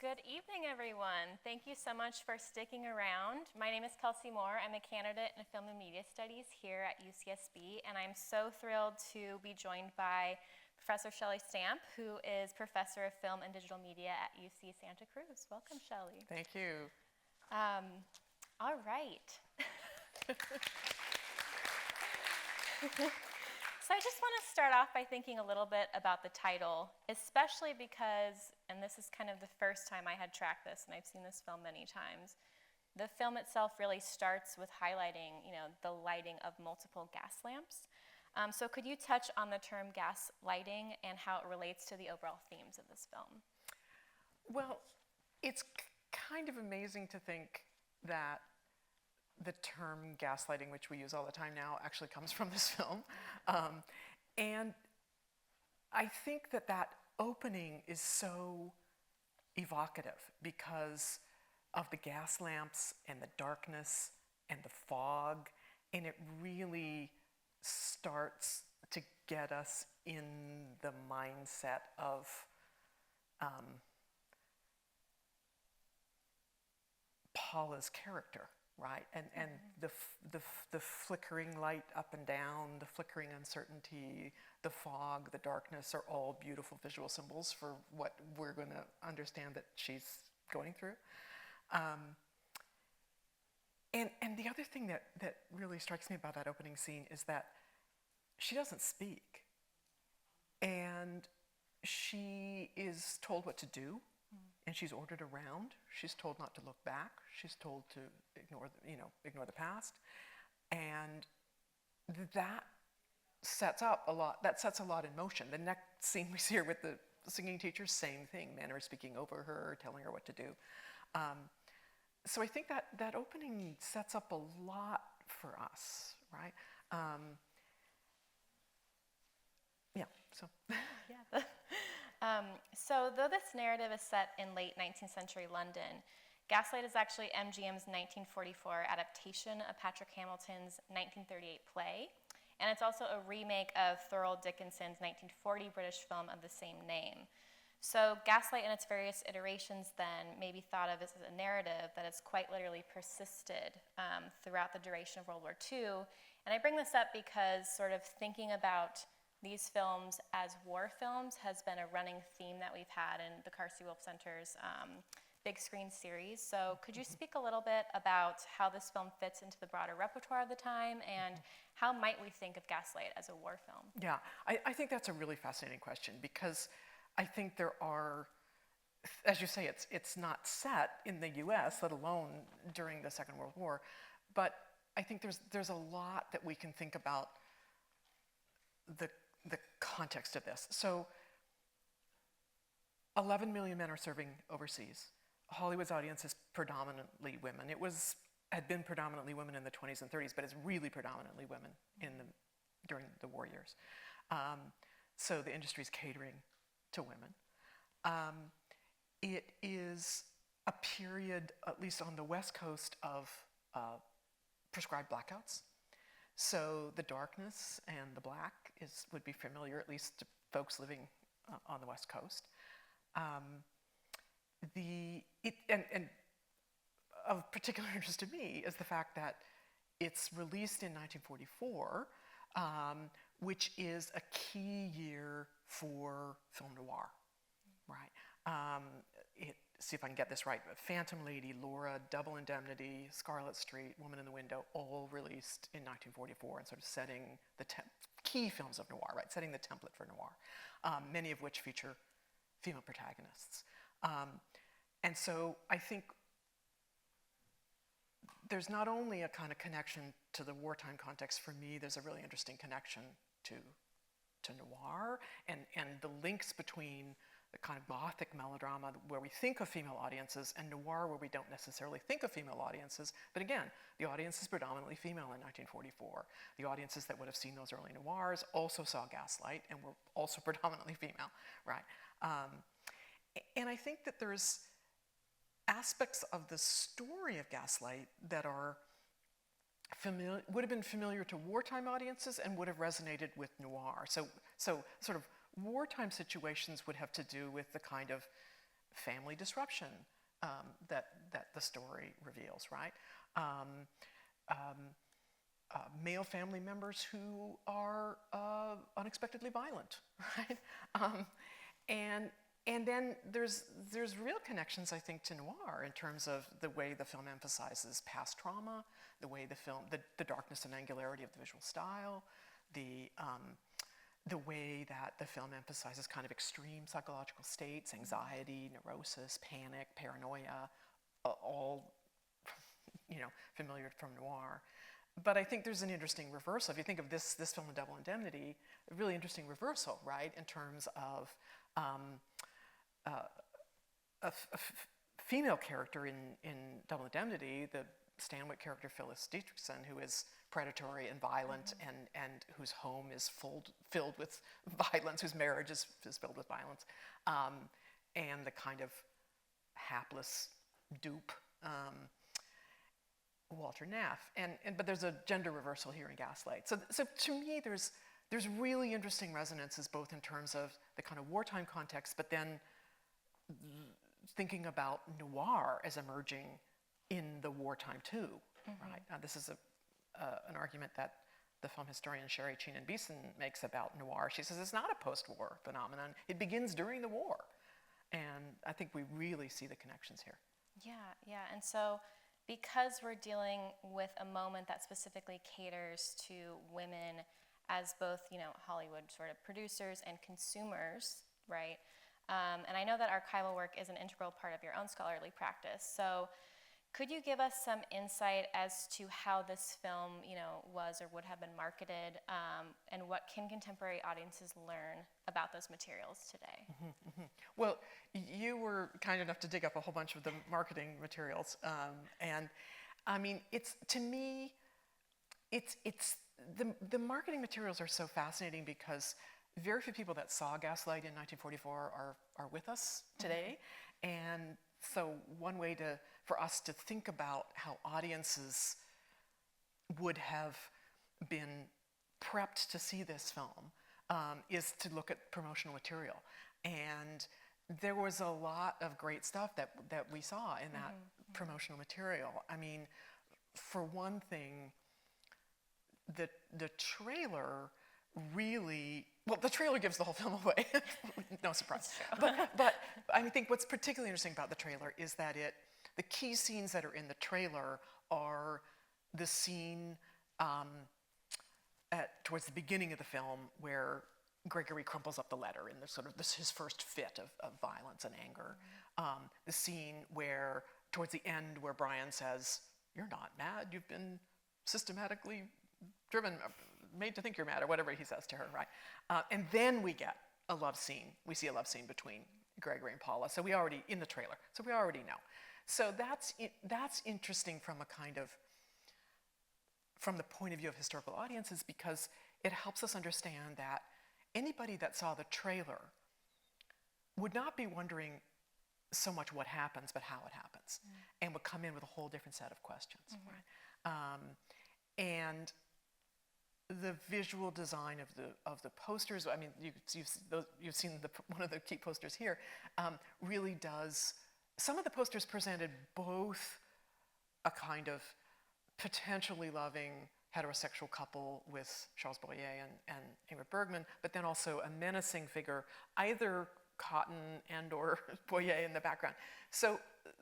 Good evening, everyone. Thank you so much for sticking around. My name is Kelsey Moore. I'm a candidate in Film and Media Studies here at UCSB, and I'm so thrilled to be joined by Professor Shelley Stamp, who is Professor of Film and Digital Media at UC Santa Cruz. Welcome, Shelley. Thank you. All right. So I just want to start off by thinking a little bit about the title, especially because, and this is kind of the first time I had tracked this, and I've seen this film many times, the film itself really starts with highlighting, the lighting of multiple gas lamps. So could you touch on the term gaslighting and how it relates to the overall themes of this film? Well, it's kind of amazing to think that the term gaslighting, which we use all the time now, actually comes from this film. And I think that opening is so evocative because of the gas lamps and the darkness and the fog, and it really starts to get us in the mindset of Paula's character. Right, and the flickering light up and down, the flickering uncertainty, the fog, the darkness are all beautiful visual symbols for what we're going to understand that she's going through. And the other thing that really strikes me about that opening scene is that she doesn't speak, and she is told what to do. And she's ordered around. She's told not to look back. She's told to ignore the past, and that sets up a lot. That sets a lot in motion. The next scene we see her with the singing teacher, same thing. Men are speaking over her, telling her what to do. So I think that opening sets up a lot for us, right? Yeah. So. Yeah. So though this narrative is set in late 19th century London, Gaslight is actually MGM's 1944 adaptation of Patrick Hamilton's 1938 play, and it's also a remake of Thurl Dickinson's 1940 British film of the same name. So Gaslight in its various iterations then may be thought of as a narrative that has quite literally persisted throughout the duration of World War II. And I bring this up because sort of thinking about these films as war films has been a running theme that we've had in the Carsey-Wolf Center's big screen series. So could you speak a little bit about how this film fits into the broader repertoire of the time, and how might we think of Gaslight as a war film? Yeah, I think that's a really fascinating question, because I think there are, as you say, it's not set in the US, let alone during the Second World War, but I think there's a lot that we can think about the context of this. So 11 million men are serving overseas. Hollywood's audience is predominantly women. Had been predominantly women in the 20s and 30s, but it's really predominantly women during the war years. So the industry's catering to women. It is a period, at least on the West Coast, of prescribed blackouts. So the darkness and the black would be familiar, at least to folks living on the West Coast. And of particular interest to me is the fact that it's released in 1944, which is a key year for film noir, right? See if I can get this right, Phantom Lady, Laura, Double Indemnity, Scarlet Street, Woman in the Window, all released in 1944 and sort of setting the key films of noir, right? Setting the template for noir, many of which feature female protagonists. And so I think there's not only a kind of connection to the wartime context. For me, there's a really interesting connection to noir and the links between the kind of Gothic melodrama where we think of female audiences and noir where we don't necessarily think of female audiences. But again, the audience is predominantly female in 1944. The audiences that would have seen those early noirs also saw Gaslight and were also predominantly female, right? And I think that there's aspects of the story of Gaslight that are would have been familiar to wartime audiences and would have resonated with noir. So sort of wartime situations would have to do with the kind of family disruption that the story reveals, right? Male family members who are unexpectedly violent, right? And then there's real connections, I think, to noir in terms of the way the film emphasizes past trauma, the way the darkness and angularity of the visual style, the way that the film emphasizes kind of extreme psychological states, anxiety, neurosis, panic, paranoia, all, familiar from noir. But I think there's an interesting reversal. If you think of this film in Double Indemnity, a really interesting reversal, right, in terms of a female character in Double Indemnity, the Stanwyck character Phyllis Dietrichson, who is predatory and violent, and whose home is filled with violence, whose marriage is filled with violence, and the kind of hapless dupe Walter Neff, but there's a gender reversal here in Gaslight. So to me, there's really interesting resonances both in terms of the kind of wartime context, but then thinking about noir as emerging in the wartime too, right? This is an argument that the film historian Sherry Beeson makes about noir. She says it's not a post-war phenomenon. It begins during the war, and I think we really see the connections here. Yeah, and so, because we're dealing with a moment that specifically caters to women as both, Hollywood sort of producers and consumers, right? And I know that archival work is an integral part of your own scholarly practice. So could you give us some insight as to how this film, was or would have been marketed, and what can contemporary audiences learn about those materials today? Well, you were kind enough to dig up a whole bunch of the marketing materials, and I mean, the marketing materials are so fascinating because very few people that saw Gaslight in 1944 are with us today, and so one way for us to think about how audiences would have been prepped to see this film is to look at promotional material. And there was a lot of great stuff that we saw in that promotional material. I mean, for one thing, the trailer really, the trailer gives the whole film away. No surprise. But I think what's particularly interesting about the trailer is that the key scenes that are in the trailer are the scene towards the beginning of the film where Gregory crumples up the letter in his first fit of violence and anger. The scene where, towards the end, where Brian says, "You're not mad, you've been systematically driven, made to think you're mad," or whatever he says to her, right? And then we get a love scene. We see a love scene between Gregory and Paula. So we already, in the trailer, so we already know. So that's interesting from the point of view of historical audiences, because it helps us understand that anybody that saw the trailer would not be wondering so much what happens, but how it happens, and would come in with a whole different set of questions, right? And the visual design of the posters, I mean, you've seen one of the key posters here, really does. Some of the posters presented both a kind of potentially loving heterosexual couple with Charles Boyer and Ingrid Bergman, but then also a menacing figure, either Cotton and or Boyer in the background. So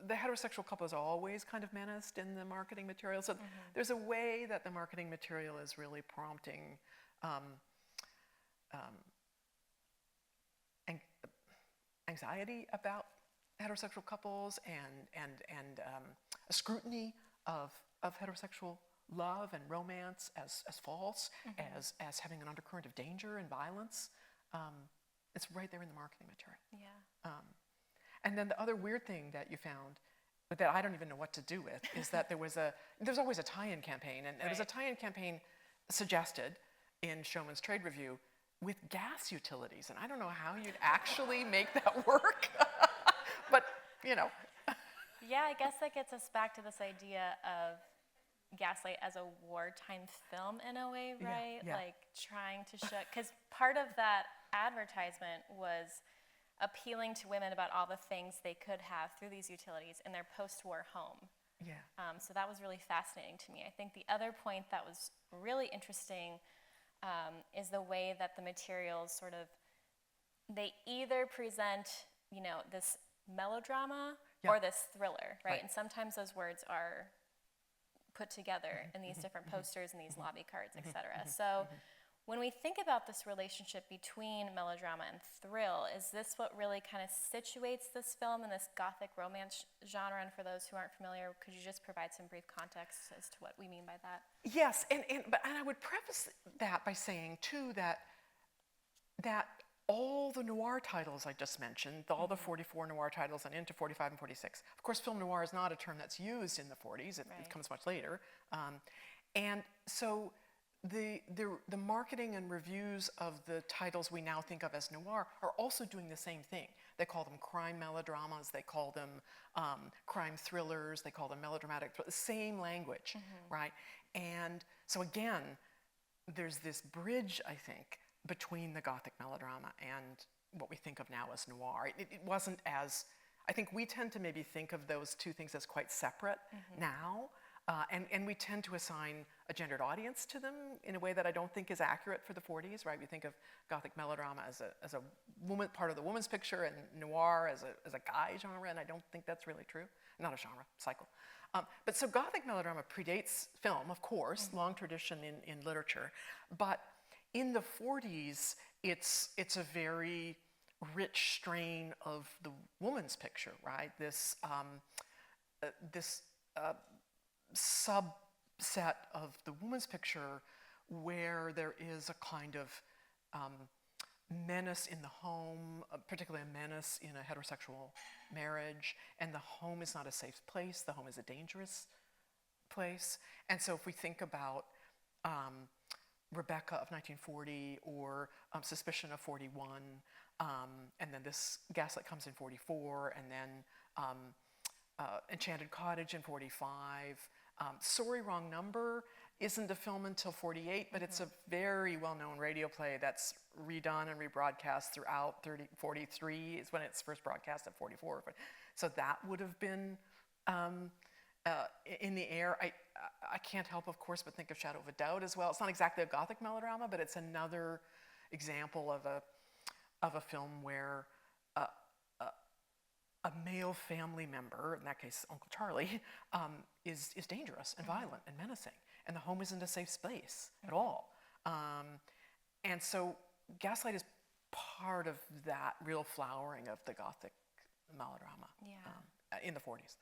the heterosexual couple is always kind of menaced in the marketing material. So there's a way that the marketing material is really prompting anxiety about heterosexual couples and a scrutiny of heterosexual love and romance as false, as having an undercurrent of danger and violence. It's right there in the marketing material. Yeah. And then the other weird thing that you found, that I don't even know what to do with, is that there's always a tie-in campaign, and there was a tie-in campaign suggested in Showman's Trade Review with gas utilities, and I don't know how you'd actually make that work, but Yeah, I guess that gets us back to this idea of Gaslight as a wartime film in a way, right? Yeah. Like trying to show, because part of that advertisement was appealing to women about all the things they could have through these utilities in their post-war home. Yeah. So that was really fascinating to me. I think the other point that was really interesting is the way that the materials sort of, they either present, this melodrama or this thriller, right? And sometimes those words are put together in these different posters and these lobby cards, etc. So when we think about this relationship between melodrama and thrill, is this what really kind of situates this film in this Gothic romance genre? And for those who aren't familiar, could you just provide some brief context as to what we mean by that? Yes, and I would preface that by saying too that all the noir titles I just mentioned, all the 44 noir titles and into 45 and 46. Of course, film noir is not a term that's used in the 40s. It comes much later, and so. The marketing and reviews of the titles we now think of as noir are also doing the same thing. They call them crime melodramas, they call them crime thrillers, they call them melodramatic, same language, right? And so again, there's this bridge, I think, between the Gothic melodrama and what we think of now as noir. It wasn't as, I think we tend to maybe think of those two things as quite separate now. And we tend to assign a gendered audience to them in a way that I don't think is accurate for the 40s, right? We think of Gothic melodrama as a woman, part of the woman's picture, and noir as a guy genre, and I don't think that's really true. Not a genre, cycle. But so Gothic melodrama predates film, of course, long tradition in literature, but in the 40s, it's a very rich strain of the woman's picture, right? This subset of the woman's picture where there is a kind of menace in the home, particularly a menace in a heterosexual marriage, and the home is not a safe place, the home is a dangerous place. And so if we think about Rebecca of 1940 or Suspicion of 41, and then this Gaslight comes in 44, and then Enchanted Cottage in 45. Sorry, Wrong Number isn't a film until 48, but it's a very well-known radio play that's redone and rebroadcast throughout 43 is when it's first broadcast at 44. So that would have been in the air. I can't help, of course, but think of Shadow of a Doubt as well. It's not exactly a Gothic melodrama, but it's another example of a film where a male family member, in that case Uncle Charlie, is dangerous and violent and menacing, and the home isn't a safe space at all. And so Gaslight is part of that real flowering of the Gothic melodrama in the 40s.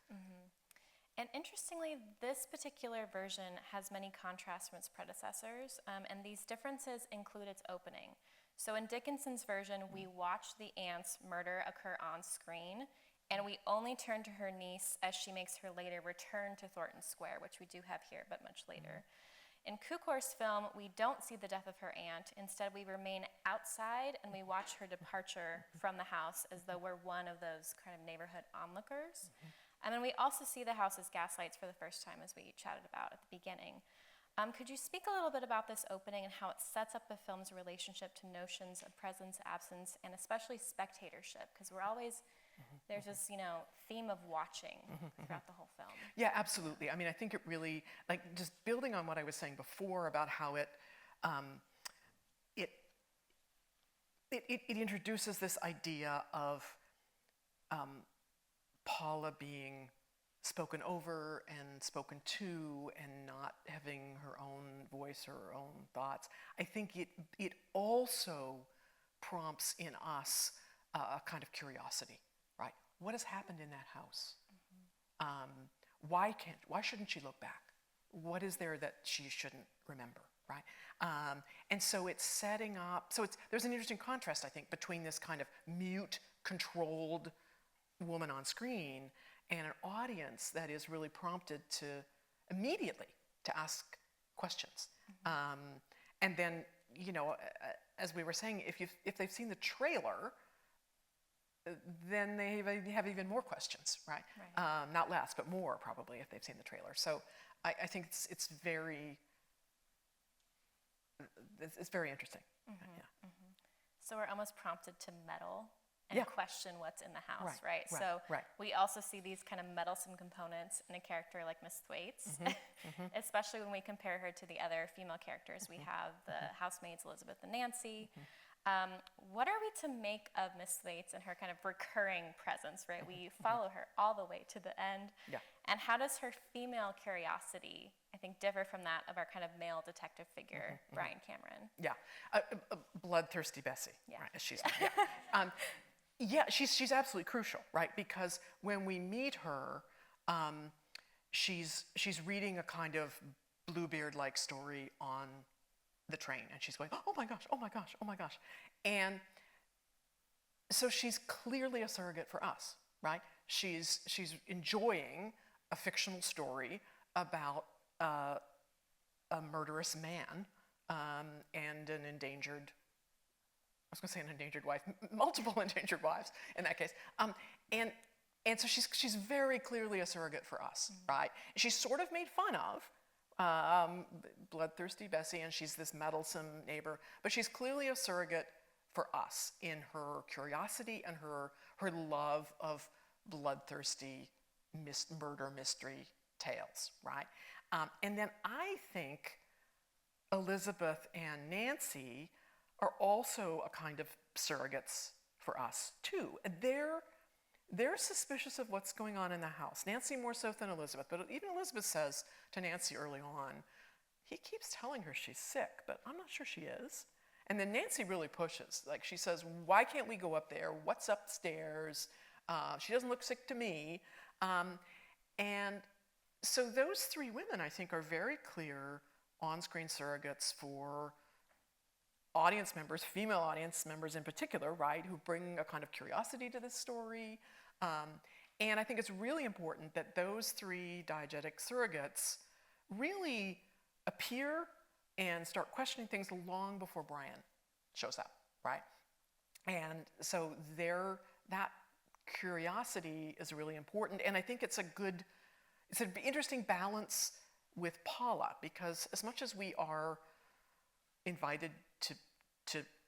And interestingly, this particular version has many contrasts from its predecessors, and these differences include its opening. So in Dickinson's version, we watch the aunt's murder occur on screen, and we only turn to her niece as she makes her later return to Thornton Square, which we do have here, but much later. In Cukor's film, we don't see the death of her aunt. Instead, we remain outside and we watch her departure from the house as though we're one of those kind of neighborhood onlookers. And then we also see the house as gaslights for the first time, as we chatted about at the beginning. Could you speak a little bit about this opening and how it sets up the film's relationship to notions of presence, absence, and especially spectatorship? Because we're always, there's this, theme of watching throughout the whole film. Yeah, absolutely. I mean, I think it really, like, just building on what I was saying before about how it introduces this idea of Paula being spoken over and spoken to and not having her own voice or her own thoughts. I think it also prompts in us a kind of curiosity, right? What has happened in that house? Why shouldn't she look back? What is there that she shouldn't remember, right? And so it's setting up, there's an interesting contrast, I think, between this kind of mute, controlled woman on screen and an audience that is really prompted to immediately to ask questions. And then, as we were saying, if they've seen the trailer, then they have even more questions, right? Not less, but more probably if they've seen the trailer. So I think it's very interesting. So we're almost prompted to meddle and Yeah. question what's in the house, Right, right? right, So right. we also see these kind of meddlesome components in a character like Miss Thwaites, especially when we compare her to the other female characters. We have the housemaids Elizabeth and Nancy. What are we to make of Miss Thwaites and her kind of recurring presence, right? We follow her all the way to the end. Yeah. And how does her female curiosity, I think, differ from that of our kind of male detective figure, Brian Cameron? Yeah, bloodthirsty Bessie, Yeah. right? As she's yeah, she's absolutely crucial, right? Because when we meet her, she's reading a kind of Bluebeard-like story on the train, and she's going, oh my gosh, oh my gosh, oh my gosh, and so she's clearly a surrogate for us, right? She's enjoying a fictional story about a murderous man and an endangered. I was going to say an endangered wife, multiple endangered wives in that case, and so she's very clearly a surrogate for us, right? She's sort of made fun of, bloodthirsty Bessie, and she's this meddlesome neighbor, but she's clearly a surrogate for us in her curiosity and her love of bloodthirsty murder mystery tales, right? And then I think Elizabeth and Nancy are also a kind of surrogates for us too. They're suspicious of what's going on in the house. Nancy more so than Elizabeth, but even Elizabeth says to Nancy early on, he keeps telling her she's sick, but I'm not sure she is. And then Nancy really pushes. Like she says, why can't we go up there? What's upstairs? She doesn't look sick to me. And so those three women, I think, are very clear on-screen surrogates for audience members, female audience members in particular, right, who bring a kind of curiosity to this story. And I think it's really important that those three diegetic surrogates really appear and start questioning things long before Brian shows up, right? And so that curiosity is really important, and I think it's an interesting balance with Paula, because as much as we are invited to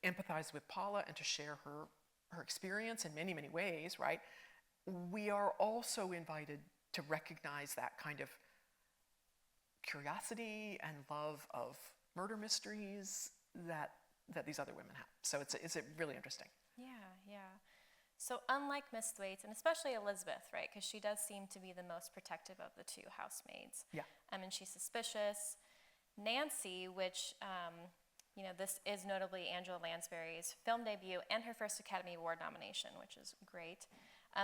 empathize with Paula and to share her experience in many, many ways, right? We are also invited to recognize that kind of curiosity and love of murder mysteries that these other women have. So it's really interesting. Yeah. So unlike Miss Thwaites, and especially Elizabeth, right, because she does seem to be the most protective of the two housemaids. Yeah. And she's suspicious. Nancy, which, this is notably Angela Lansbury's film debut and her first Academy Award nomination, which is great.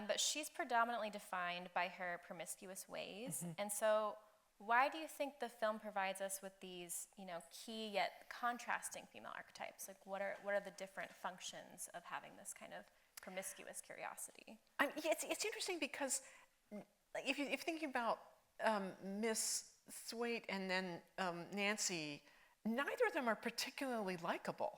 But she's predominantly defined by her promiscuous ways. And so why do you think the film provides us with these, key yet contrasting female archetypes? Like, what are the different functions of having this kind of promiscuous curiosity? It's interesting because if you're thinking about Miss Thwaite and then Nancy, neither of them are particularly likable,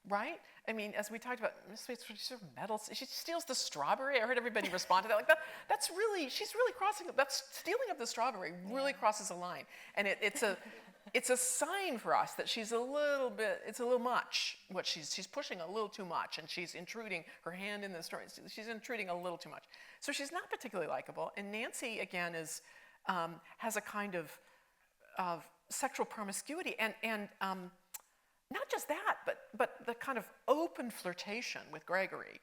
right? I mean, as we talked about, Miss Thwaite's sort of meddles. She steals the strawberry. I heard everybody respond to that. Like that's really, she's really crossing. That's stealing of the strawberry really crosses a line, and it's a sign for us that she's it's a little much. What she's pushing a little too much, and she's intruding her hand in the story. She's intruding a little too much. So she's not particularly likable. And Nancy again has a kind of sexual promiscuity and not just that, but the kind of open flirtation with Gregory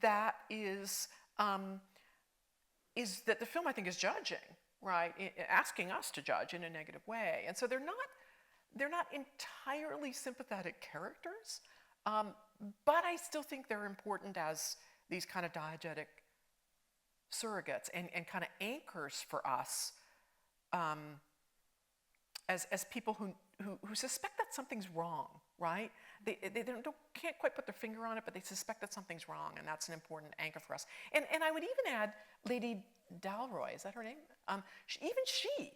that is that the film, I think, is judging, right? Asking us to judge in a negative way. And so they're not entirely sympathetic characters, but I still think they're important as these kind of diegetic surrogates and kind of anchors for us as people who suspect that something's wrong, right? They can't quite put their finger on it, but they suspect that something's wrong, and that's an important anchor for us. And I would even add Lady Dalroy, is that her name? Even she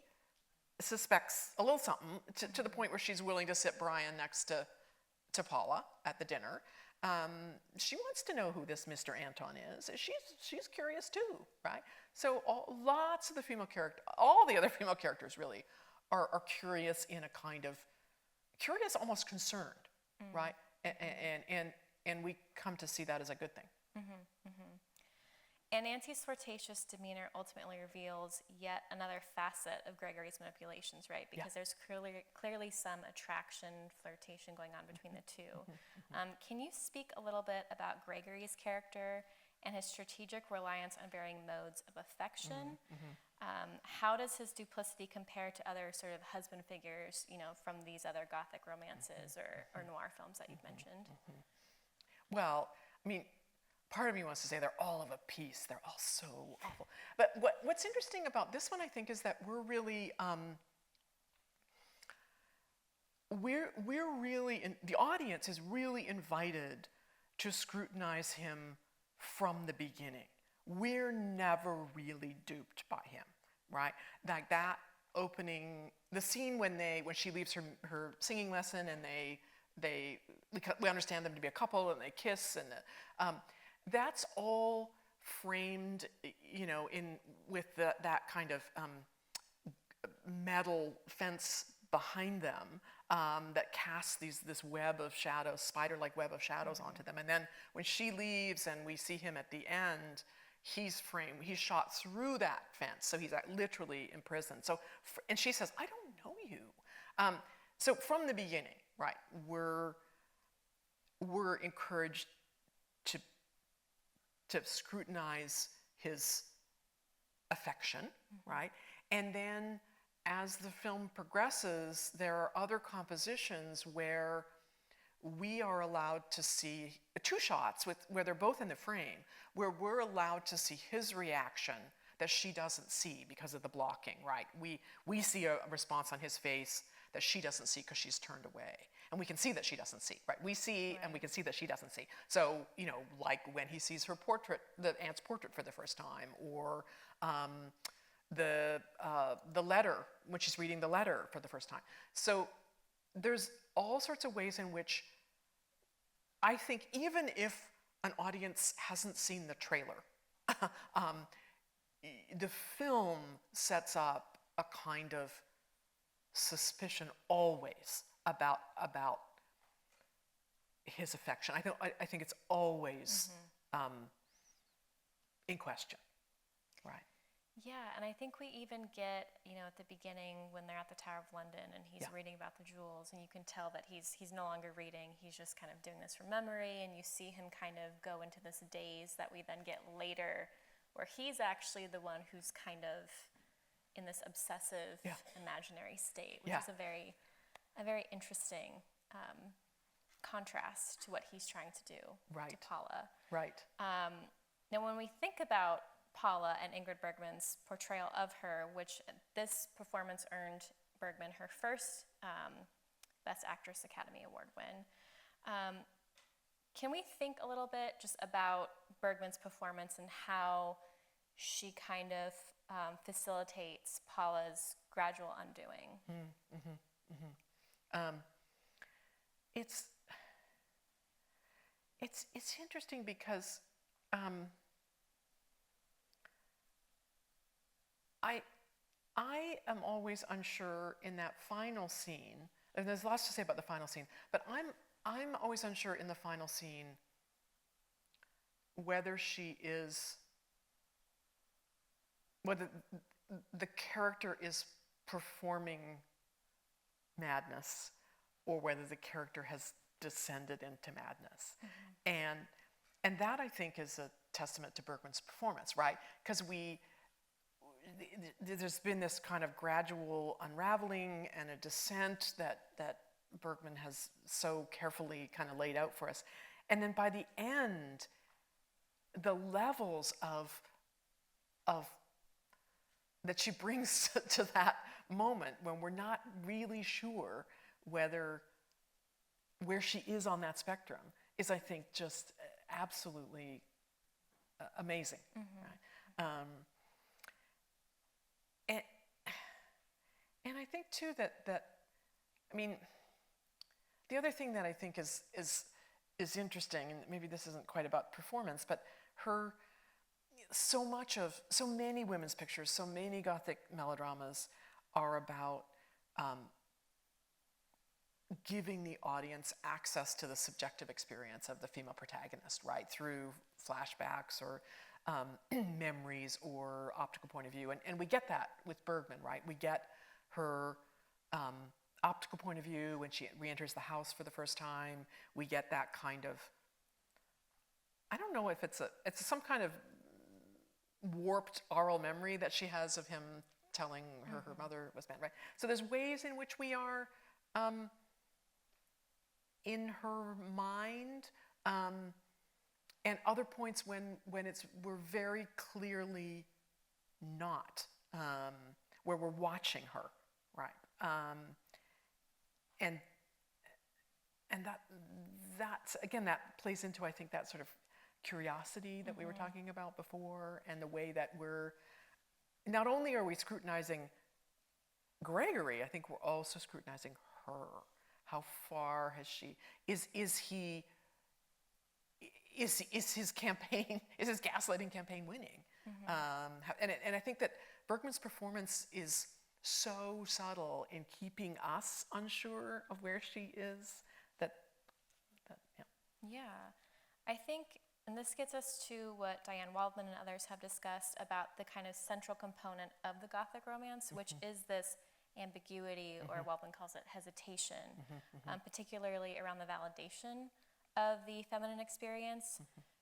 suspects a little something to the point where she's willing to sit Brian next to Paula at the dinner. She wants to know who this Mr. Anton is. She's curious too, right? So lots of all the other female characters really are curious in a kind of curious, almost concerned, right? And we come to see that as a good thing. And Nancy's flirtatious demeanor ultimately reveals yet another facet of Gregory's manipulations, right? Because there's clearly some attraction, flirtation going on between the two. Can you speak a little bit about Gregory's character and his strategic reliance on varying modes of affection? How does his duplicity compare to other sort of husband figures, from these other Gothic romances or noir films that you've mentioned? Well, I mean, part of me wants to say they're all of a piece. They're all so awful. But what's interesting about this one, I think, is that we're really, the audience is really invited to scrutinize him from the beginning. We're never really duped by him, right? Like that opening, the scene when she leaves her singing lesson and we understand them to be a couple and they kiss and that's all framed, with that kind of metal fence behind them that casts this web of shadows, spider-like web of shadows onto them. And then when she leaves and we see him at the end, he's shot through that fence, so he's literally imprisoned. So, and she says, "I don't know you." So from the beginning, right, we're encouraged to scrutinize his affection, right? And then as the film progresses, there are other compositions where we are allowed to see two shots where they're both in the frame, where we're allowed to see his reaction that she doesn't see because of the blocking, right? We see a response on his face that she doesn't see because she's turned away. And we can see that she doesn't see, right? We see and we can see that she doesn't see. So, like when he sees her portrait, the aunt's portrait for the first time, or the letter, when she's reading the letter for the first time. So there's all sorts of ways in which I think even if an audience hasn't seen the trailer, the film sets up a kind of suspicion always about his affection. I think it's always in question, right? Yeah, and I think we even get, at the beginning when they're at the Tower of London and he's reading about the jewels, and you can tell that he's no longer reading, he's just kind of doing this from memory, and you see him kind of go into this daze that we then get later, where he's actually the one who's kind of in this obsessive imaginary state, which is a very interesting contrast to what he's trying to do to Paula. Right. Now, when we think about Paula and Ingrid Bergman's portrayal of her, which this performance earned Bergman her first Best Actress Academy Award win, can we think a little bit just about Bergman's performance and how she kind of facilitates Paula's gradual undoing? It's interesting because I am always unsure in that final scene, and there's lots to say about the final scene, but I'm always unsure in the final scene whether the character is performing madness or whether the character has descended into madness. And that, I think, is a testament to Bergman's performance, right? Because there's been this kind of gradual unraveling and a descent that Bergman has so carefully kind of laid out for us. And then by the end, the levels of that she brings to that moment when we're not really sure where she is on that spectrum is, I think, just absolutely amazing. Right? And I think too that I mean, the other thing that I think is interesting, and maybe this isn't quite about performance, but so many women's pictures, so many Gothic melodramas are about giving the audience access to the subjective experience of the female protagonist, right, through flashbacks or memories or optical point of view. And we get that with Bergman, right? We get her optical point of view when she re-enters the house for the first time. We get that kind of, I don't know if it's some kind of warped oral memory that she has of him telling her her mother was bad, right? So there's ways in which we are in her mind, and other points when we're very clearly not, where we're watching her, right? And that's again, that plays into, I think, that sort of curiosity that we were talking about before, and the way that we're not only are we scrutinizing Gregory, I think we're also scrutinizing her. How far has she? Is his campaign? Is his gaslighting campaign winning? And I think that Bergman's performance is so subtle in keeping us unsure of where she is. That yeah. Yeah, I think, and this gets us to what Diane Waldman and others have discussed about the kind of central component of the Gothic romance, which is this ambiguity, or Waldman calls it hesitation, particularly around the validation of the feminine experience.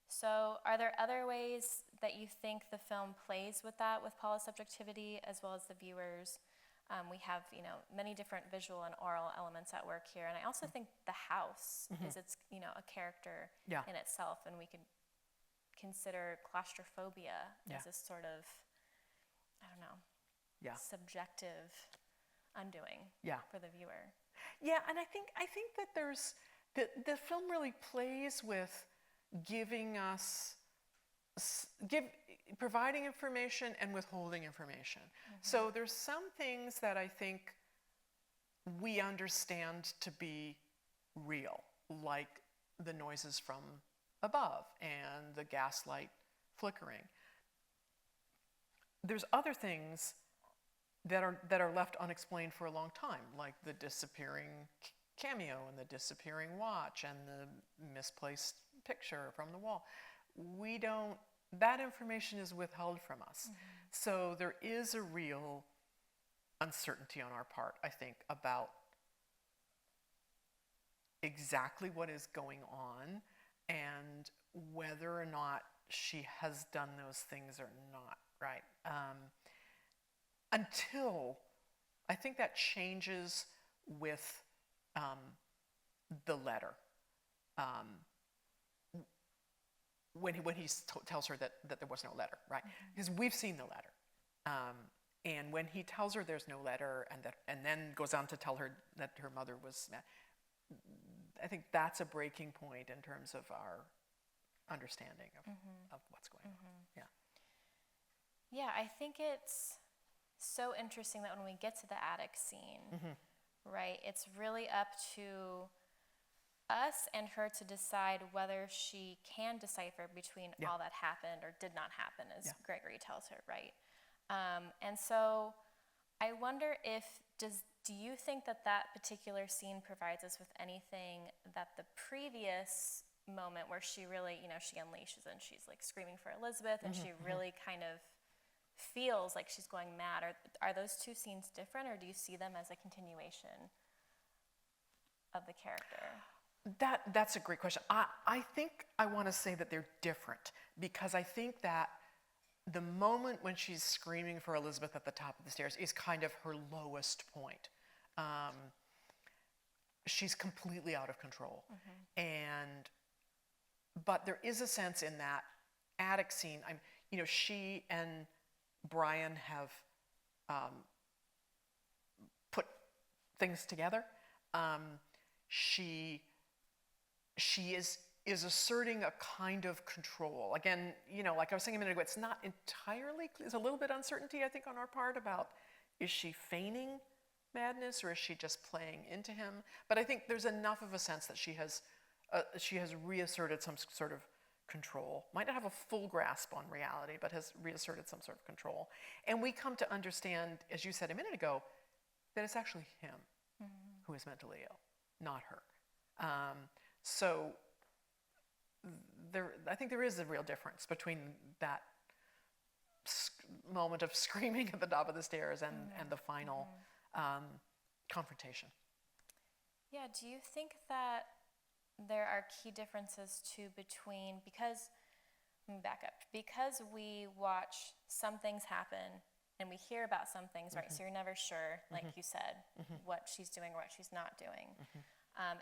So are there other ways that you think the film plays with that, with Paula's subjectivity, as well as the viewers? We have, many different visual and oral elements at work here, and I also think the house is its, a character in itself, and we could consider claustrophobia as a sort of, I don't know, subjective undoing for the viewer. Yeah, and I think that there's the film really plays with giving us providing information and withholding information. So there's some things that I think we understand to be real, like the noises from above and the gaslight flickering. There's other things that are left unexplained for a long time, like the disappearing cameo and the disappearing watch and the misplaced picture from the wall. That information is withheld from us. So there is a real uncertainty on our part, I think, about exactly what is going on and whether or not she has done those things or not, right? Until I think that changes with the letter. When he tells her that there was no letter, right? Because we've seen the letter, and when he tells her there's no letter, and then goes on to tell her that her mother was mad, I think that's a breaking point in terms of our understanding of what's going on. Yeah. Yeah, I think it's so interesting that when we get to the attic scene, right, it's really up to us and her to decide whether she can decipher between all that happened or did not happen, as Gregory tells her, right? And so I wonder do you think that particular scene provides us with anything that the previous moment where she really, she unleashes and she's like screaming for Elizabeth and she really kind of feels like she's going mad, are those two scenes different, or do you see them as a continuation of the character? That's a great question. I think I want to say that they're different, because I think that the moment when she's screaming for Elizabeth at the top of the stairs is kind of her lowest point. She's completely out of control. But there is a sense in that attic scene, she and Brian have put things together. She is asserting a kind of control. Again, like I was saying a minute ago, it's not entirely clear. There's a little bit of uncertainty, I think, on our part about, is she feigning madness or is she just playing into him? But I think there's enough of a sense that she has reasserted some sort of control. Might not have a full grasp on reality, but has reasserted some sort of control. And we come to understand, as you said a minute ago, that it's actually him who is mentally ill, not her. So I think there is a real difference between that moment of screaming at the top of the stairs and the final confrontation. Yeah, do you think that there are key differences too between, because, let me back up, because we watch some things happen and we hear about some things, right? So you're never sure, like you said, what she's doing or what she's not doing.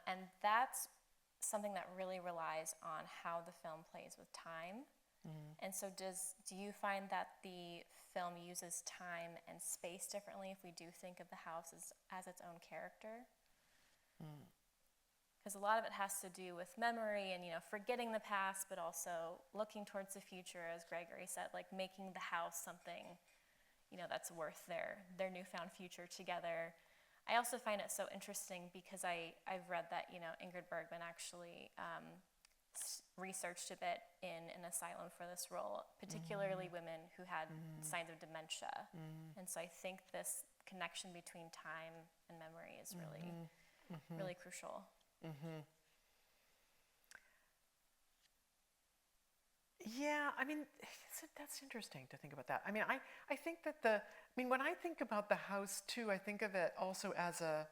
And that's something that really relies on how the film plays with time. And so do you find that the film uses time and space differently if we do think of the house as its own character? Because a lot of it has to do with memory and, forgetting the past, but also looking towards the future, as Gregory said, like making the house something, that's worth their newfound future together. I also find it so interesting because I've read that, Ingrid Bergman actually researched a bit in an asylum for this role, particularly women who had signs of dementia. And so I think this connection between time and memory is really, really crucial. Yeah, that's interesting to think about that. I think that when I think about the house too, I think of it also as a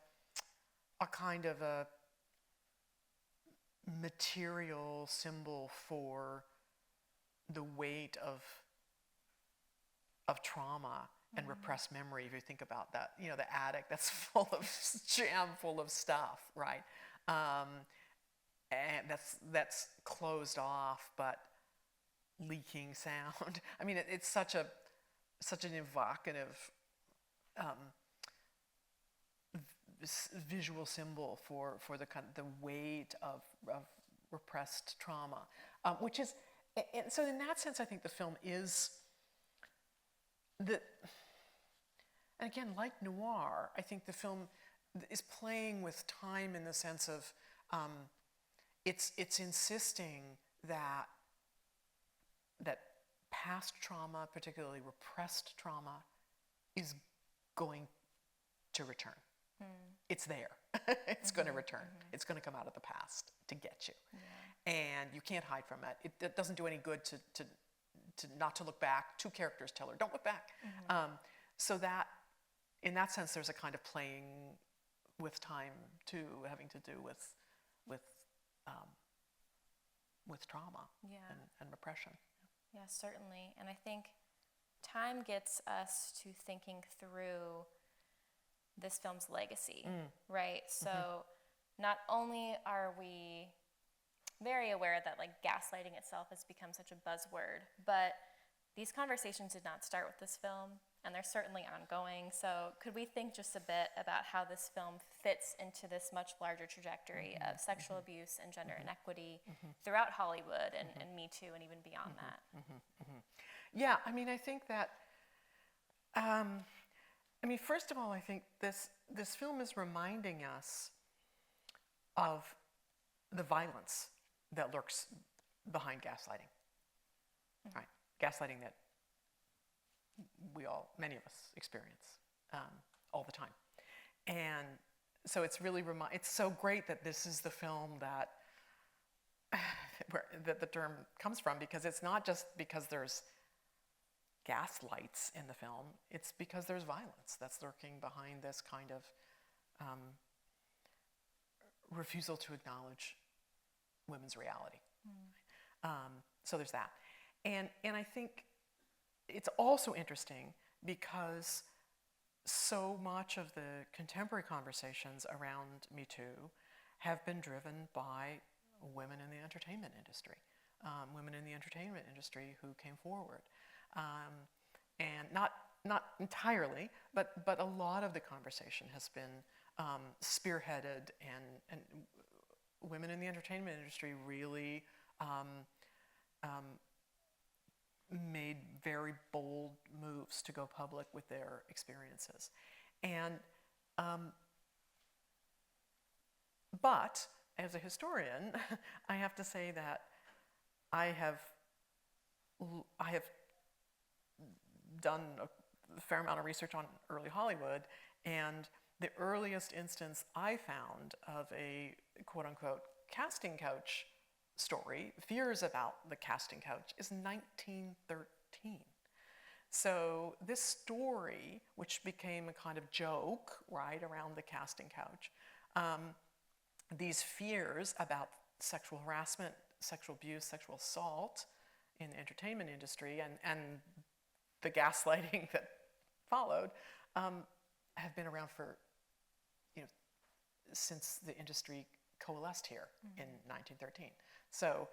kind of a material symbol for the weight of trauma and repressed memory. If you think about that, the attic that's jam full of stuff, right? And that's closed off, but leaking sound. It's such an evocative visual symbol for the weight of repressed trauma, which is, and so in that sense, I think the film is and again, like noir, I think the film is playing with time in the sense of it's insisting that past trauma, particularly repressed trauma, is going to return. It's there. It's going to return. It's going to come out of the past to get you. And you can't hide from it. It doesn't do any good to not to look back. Two characters tell her, don't look back. So that, in that sense, there's a kind of playing with time too, having to do with trauma and repression. Yeah, certainly. And I think time gets us to thinking through this film's legacy, right? So not only are we very aware that gaslighting itself has become such a buzzword, but these conversations did not start with this film, and they're certainly ongoing. So could we think just a bit about how this film fits into this much larger trajectory of sexual abuse and gender inequity throughout Hollywood and Me Too and even beyond that? Yeah, I think that, first of all, I think this film is reminding us of the violence that lurks behind gaslighting, right? Gaslighting that many of us experience all the time. And so it's really, it's so great that this is the film that the term comes from, because it's not just because there's gaslights in the film, it's because there's violence that's lurking behind this kind of refusal to acknowledge women's reality. So there's that. And I think it's also interesting because so much of the contemporary conversations around Me Too have been driven by women in the entertainment industry, women in the entertainment industry who came forward. And not entirely, but a lot of the conversation has been spearheaded, and women in the entertainment industry really made very bold moves to go public with their experiences. And but as a historian, I have to say that I have done a fair amount of research on early Hollywood, and the earliest instance I found of a quote-unquote casting couch story, fears about the casting couch, is 1913. So this story, which became a kind of joke, right, around the casting couch, these fears about sexual harassment, sexual abuse, sexual assault in the entertainment industry, and the gaslighting that followed, have been around for, since the industry coalesced here in 1913. So,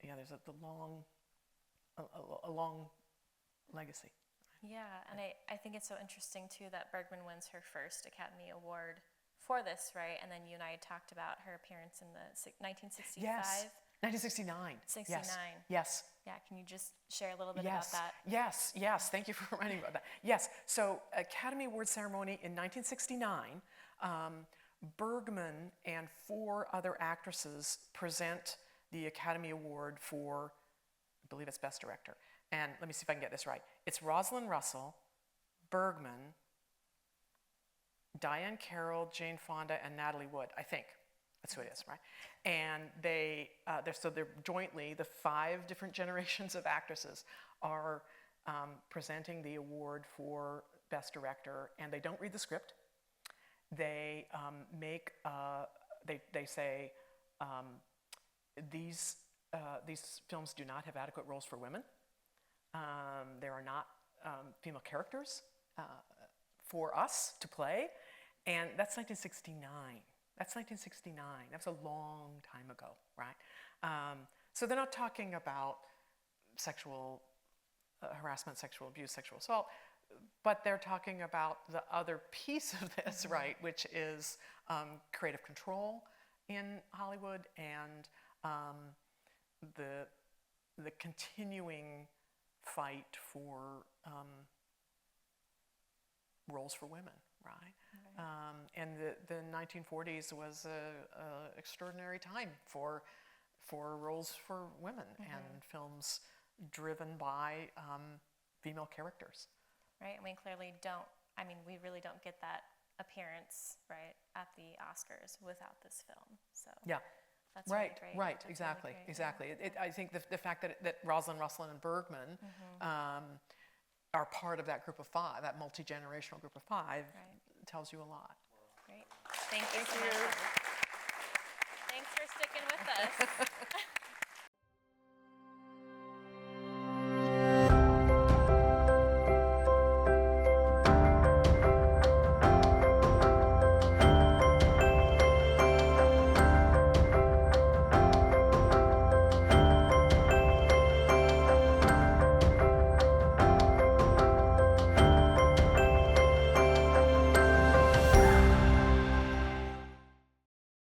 there's a long legacy. Yeah, and I think it's so interesting too that Bergman wins her first Academy Award for this, right? And then you and I talked about her appearance in the 1965. Yes, 1969. 69. Yes. Yeah, can you just share a little bit about that? Yes. Thank you for reminding me about that. Yes. So, Academy Award ceremony in 1969. Bergman and 4 other actresses present the Academy Award for, I believe it's Best Director. And let me see if I can get this right. It's Rosalind Russell, Bergman, Diane Carroll, Jane Fonda, and Natalie Wood, I think. That's who it is, right? And they're jointly, the 5 different generations of actresses are presenting the award for Best Director, and they don't read the script. They they say these films do not have adequate roles for women. There are not female characters for us to play, and that's 1969. That's 1969. That was a long time ago, right? So they're not talking about sexual harassment, sexual abuse, sexual assault, but they're talking about the other piece of this, right, which is creative control in Hollywood and the continuing fight for roles for women, right? And the 1940s was an extraordinary time for roles for women and films driven by female characters. Right, and we clearly we really don't get that appearance, right, at the Oscars without this film. So yeah, that's right, really great. right, That's exactly, really great, exactly. yeah. I think the fact that Rosalind Russell and Bergman are part of that group of 5, that multi-generational group of 5, tells you a lot. Great. Thank you so much. Thanks for sticking with us.